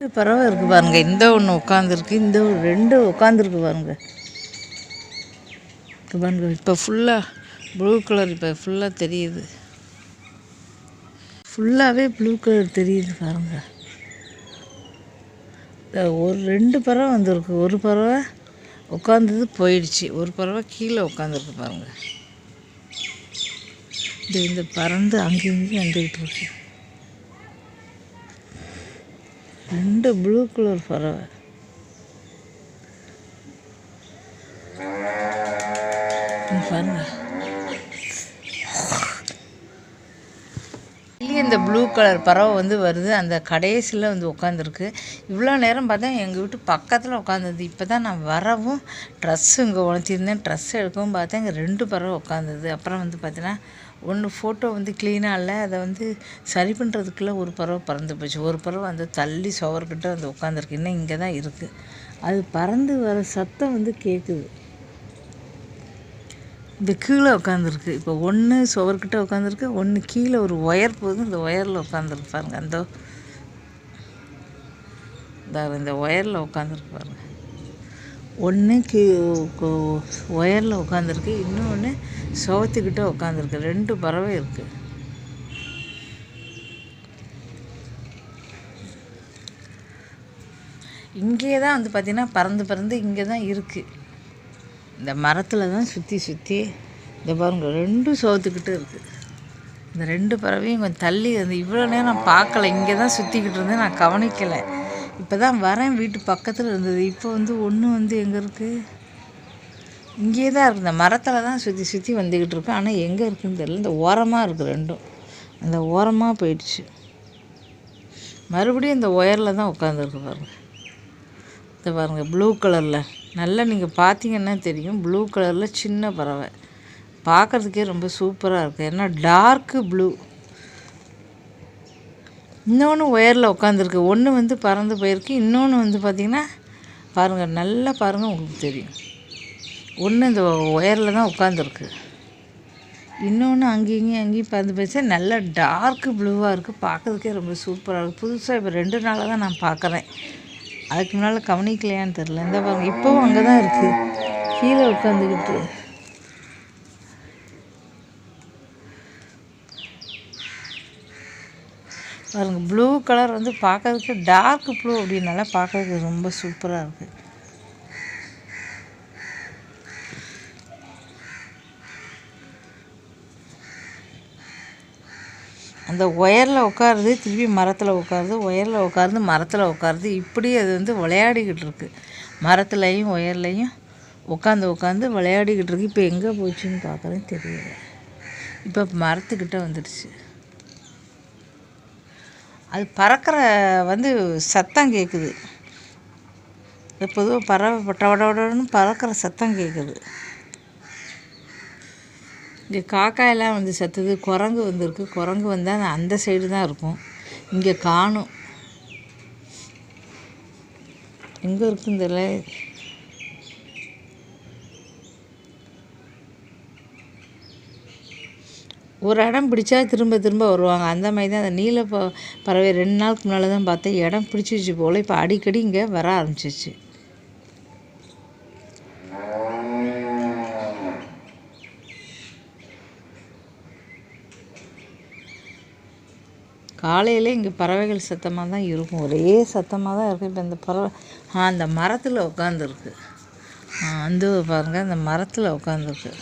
பறவை இருக்குது பாருங்க. இந்த ஒன்று உட்காந்துருக்கு, இந்த ரெண்டு உட்காந்துருக்கு பாருங்க. பாருங்க இப்போ ஃபுல்லாக ப்ளூ கலர், இப்போ ஃபுல்லாக தெரியுது, ஃபுல்லாகவே ப்ளூ கலர் தெரியுது பாருங்க. ஒரு ரெண்டு பறவை வந்திருக்கு, ஒரு பறவை உட்காந்தது போயிடுச்சு, ஒரு பறவை கீழே உட்காந்துருக்கு பாருங்க. இந்த பறந்து அங்கேயும் இங்கேயும் வந்துக்கிட்டு இருக்கு. ரெண்டு ப்ளூ கலர் பறவை. பாருங்க, இந்த ப்ளூ கலர் பறவை வந்து வருது, அந்த கடைசியில் வந்து உட்காந்துருக்கு. இவ்வளோ நேரம் பார்த்தா எங்கள் வீட்டு பக்கத்தில் உட்காந்துது. இப்போ தான் நான் வரவும் ட்ரெஸ்ஸு இங்கே உணர்த்தியிருந்தேன், ட்ரெஸ் எடுக்கவும் பார்த்தேன் இங்கே ரெண்டு பறவை உட்காந்துது. அப்புறம் வந்து பார்த்தீங்கன்னா ஒன்று ஃபோட்டோ வந்து க்ளீனாக இல்லை, அதை வந்து சரி பண்ணுறதுக்குள்ளே ஒரு பறவை பறந்து போச்சு. ஒரு பறவை வந்து தள்ளி சுவர்கிட்ட வந்து உட்காந்துருக்கு, இன்னும் இங்கே தான் இருக்குது. அது பறந்து வர சத்தம் வந்து கேட்குது. இந்த கீழே உட்காந்துருக்கு, இப்போ ஒன்று சுவர்கிட்ட உட்காந்துருக்கு, ஒன்று கீழே ஒரு ஒயர் போகுது, இந்த ஒயரில் உட்காந்துருக்கு பாருங்க. அந்த இந்த ஒயரில் உட்காந்துருக்கு பாருங்க. ஒன்று ஒயரில் உட்காந்துருக்கு, இன்னொன்று சுவத்துக்கிட்ட உட்காந்துருக்கு. ரெண்டு பறவை இருக்குது. இங்கே தான் வந்து பார்த்திங்கன்னா பறந்து இங்கே தான் இருக்குது. இந்த மரத்தில் தான் சுற்றி இந்த பாருங்க, ரெண்டும் சோத்துக்கிட்டு இருக்குது. இந்த ரெண்டு பறவையும் கொஞ்சம் தள்ளி வந்து இவ்வளோ நேரம் நான் பார்க்கல, இங்கே தான் சுற்றிக்கிட்டு இருந்தேன், நான் கவனிக்கலை. இப்போ தான் வரேன், வீட்டு பக்கத்தில் இருந்தது. இப்போ வந்து ஒன்று வந்து எங்கே இருக்குது, இங்கே தான் இருக்குது. இந்த மரத்தில் தான் சுற்றி வந்துக்கிட்டு இருக்கு. ஆனால் எங்கே இருக்குதுன்னு தெரியல. இந்த ஓரமாக இருக்குது ரெண்டும், அந்த ஓரமாக போயிடுச்சு. மறுபடியும் இந்த ஒயரில் தான் உட்காந்துருக்கு பாருங்கள். இந்த பாருங்கள் ப்ளூ கலரில், நல்லா நீங்கள் பார்த்தீங்கன்னா தெரியும், ப்ளூ கலரில் சின்ன பறவை, பார்க்குறதுக்கே ரொம்ப சூப்பராக இருக்குது. ஏன்னா டார்க்கு ப்ளூ. இன்னொன்று ஒயரில் உட்காந்துருக்கு, ஒன்று வந்து பறந்து போயிருக்கு, இன்னொன்று வந்து பார்த்திங்கன்னா பாருங்கள், நல்லா பாருங்கள், உங்களுக்கு தெரியும். ஒன்று இந்த ஒயரில் தான் உட்காந்துருக்கு, இன்னொன்று அங்கேயும் பறந்து போயிடுச்சு. நல்லா டார்க்கு ப்ளூவாக இருக்குது, பார்க்குறதுக்கே ரொம்ப சூப்பராக இருக்குது. புதுசாக இப்போ 2 நாளாக தான் நான் பார்க்குறேன், அதுக்கு முன்னால் கவனிக்கலையான்னு தெரில. இந்த பாருங்க, இப்போவும் அங்கே தான் இருக்குது, கீழே உட்காந்துக்கிட்டு. பாருங்கள், ப்ளூ கலர் வந்து பார்க்கறதுக்கு டார்க் ப்ளூ அப்படின்னால பார்க்கறதுக்கு ரொம்ப சூப்பராக இருக்குது. அந்த ஒயரில் உட்காருது, திருப்பி மரத்தில் உட்காருது, ஒயரில் உட்காருது, மரத்தில் உட்காருது, இப்படி அது வந்து விளையாடிக்கிட்டு இருக்குது. மரத்துலையும் ஒயர்லையும் உட்காந்து விளையாடிக்கிட்டு இருக்குது. இப்போ எங்கே போச்சுன்னு பார்க்குறேன், தெரியல. இப்போ மரத்துக்கிட்ட வந்துடுச்சு. அது பறக்கிற வந்து சத்தம் கேட்குது. பொதுவாக பறவை பட்டவடன்னு பறக்கிற சத்தம் கேட்குது. இங்கே காக்காயெல்லாம் வந்து சத்துது, குரங்கு வந்துருக்கு. குரங்கு வந்தால் அந்த சைடு தான் இருக்கும், இங்கே காணும். எங்கே இருக்குன்னு தெரியல. ஒரு இடம் பிடிச்சா திரும்ப வருவாங்க, அந்த மாதிரி தான். அந்த நீல பறவை 2 நாளுக்கு முன்னால் தான் பார்த்தேன், இடம் பிடிச்சிச்சு போல். இப்போ அடிக்கடி இங்கே வர ஆரம்பிச்சிச்சு. காலையில் இங்கே பறவைகள் சத்தமாக தான் இருக்கும், ஒரே சத்தமாக தான் இருக்குது. இப்போ இந்த பறவை அந்த மரத்தில் உட்காந்துருக்கு, அந்த பாருங்கள், அந்த மரத்தில் உட்காந்துருக்கு.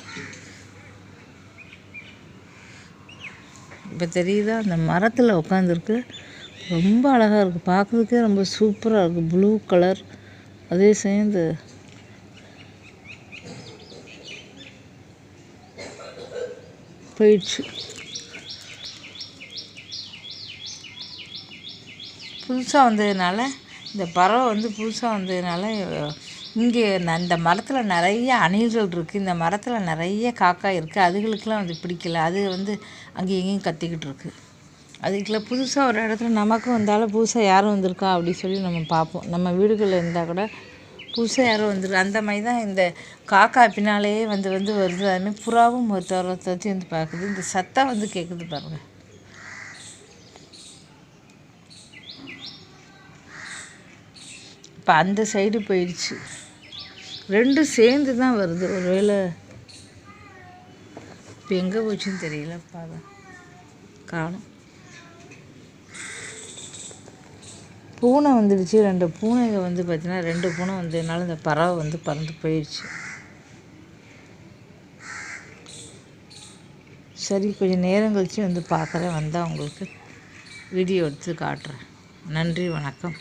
இப்போ தெரியுதா, அந்த மரத்தில் உட்காந்துருக்கு. ரொம்ப அழகாக இருக்குது, பார்க்குறதுக்கே ரொம்ப சூப்பராக இருக்குது. ப்ளூ கலர், அதே சேர்ந்து போயிடுச்சு. புதுசாக வந்ததுனால, இந்த பறவை வந்து புதுசாக வந்ததுனால இங்கே இந்த மரத்தில் நிறைய அணில்கள் இருக்குது, இந்த மரத்தில் நிறைய காக்காய் இருக்குது. அதுகளுக்கெல்லாம் வந்து பிடிக்கல, அது வந்து அங்கேயும் இங்கேயும் கத்திக்கிட்டு இருக்குது. அதுக்குள்ள புதுசாக ஒரு இடத்துல நமக்கும் வந்தாலும் புதுசாக யாரும் வந்திருக்கா அப்படி சொல்லி நம்ம பார்ப்போம். நம்ம வீடுகளில் இருந்தால் கூட புதுசாக யாரும் வந்துருக்கு, அந்த மாதிரி தான் இந்த காக்கா பின்னாலேயே வந்து வருது. அதுமாதிரி புறாவும் ஒருத்தர் வந்து பார்க்குது. இந்த சத்தம் வந்து கேட்குது பாருங்கள். இப்போ அந்த சைடு போயிடுச்சு. ரெண்டும் சேர்ந்து தான் வருது. ஒருவேளை இப்போ எங்கே போச்சுன்னு தெரியலப்பா, தான் காணும். பூனை வந்துடுச்சு. 2 பூனைங்க வந்து பார்த்திங்கன்னா 2 பூனை வந்ததுனால இந்த பறவை வந்து பறந்து போயிடுச்சு. சரி, கொஞ்சம் நேரம் கழித்து வந்து பார்க்குறேன். வந்தால் உங்களுக்கு வீடியோ எடுத்து காட்டுறேன். நன்றி, வணக்கம்.